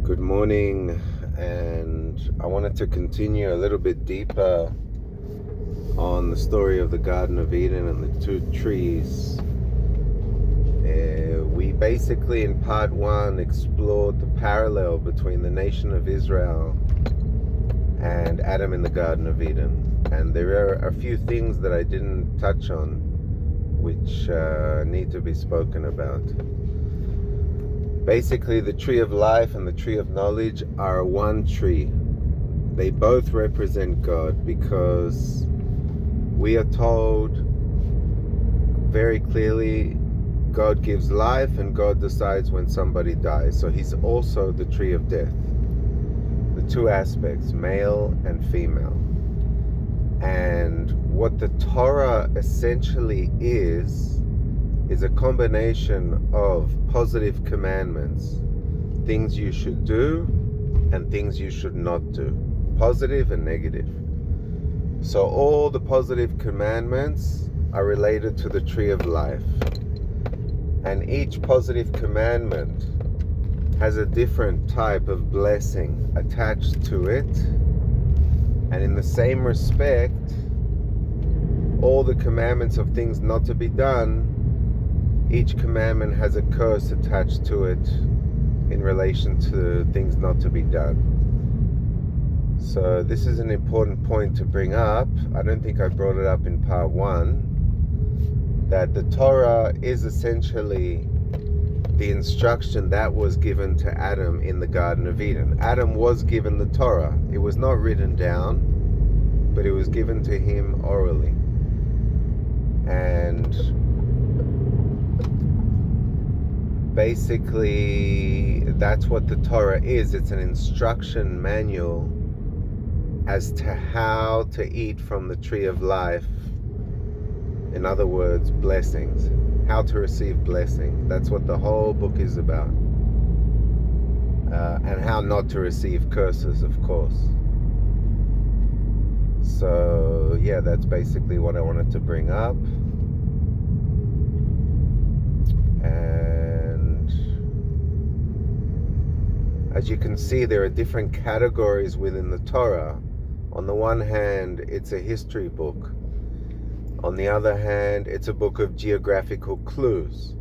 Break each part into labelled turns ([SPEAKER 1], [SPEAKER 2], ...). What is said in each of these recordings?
[SPEAKER 1] Good morning, and I wanted to continue a little bit deeper on the story of the Garden of Eden and the two trees. We basically, in part one, explored the parallel between the nation of Israel and Adam in the Garden of Eden. And there are a few things that I didn't touch on which need to be spoken about. Basically, the tree of life and the tree of knowledge are one tree. They both represent God, because we are told very clearly God gives life and God decides when somebody dies. So he's also the tree of death. The two aspects, male and female. And what the Torah essentially is a combination of positive commandments, things you should do and things you should not do, positive and negative. So all the positive commandments are related to the tree of life, and each positive commandment has a different type of blessing attached to it. And in the same respect, all the commandments of things not to be done, each commandment has a curse attached to it in relation to things not to be done. So this is an important point to bring up. I don't think I brought it up in part one, that the Torah is essentially the instruction that was given to Adam in the Garden of Eden. Adam was given the Torah. It was not written down, but it was given to him orally. And basically, that's what the Torah is. It's an instruction manual as to how to eat from the tree of life. In other words, blessings. How to receive blessings. That's what the whole book is about. And how not to receive curses, of course. So, yeah, that's basically what I wanted to bring up. As you can see, there are different categories within the Torah. On the one hand, it's a history book. On the other hand, it's a book of geographical clues.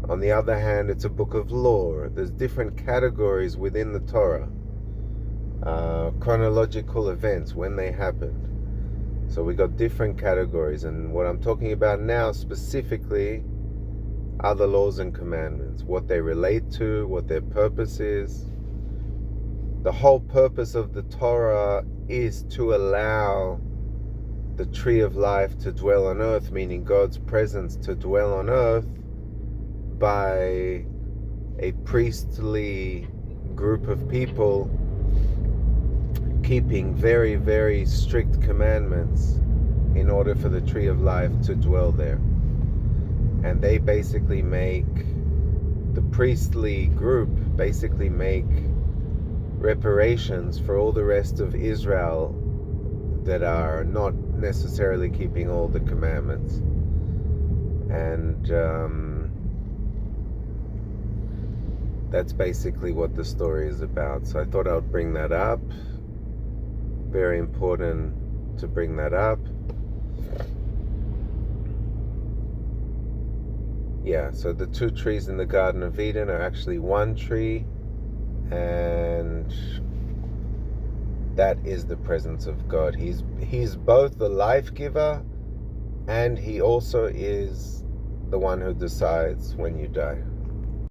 [SPEAKER 1] On the other hand, it's a book of law. There's different categories within the Torah. Chronological events, when they happened. So we got different categories. And what I'm talking about now specifically are the laws and commandments, what they relate to, what their purpose is. The whole purpose of the Torah is to allow the tree of life to dwell on earth, meaning God's presence to dwell on earth by a priestly group of people keeping very, very strict commandments in order for the tree of life to dwell there. And they basically make, the priestly group basically make reparations for all the rest of Israel that are not necessarily keeping all the commandments. And that's basically what the story is about. So I thought I would bring that up. Very important to bring that up. Yeah, so the two trees in the Garden of Eden are actually one tree, and that is the presence of God. He's both the life giver, and he also is the one who decides when you die.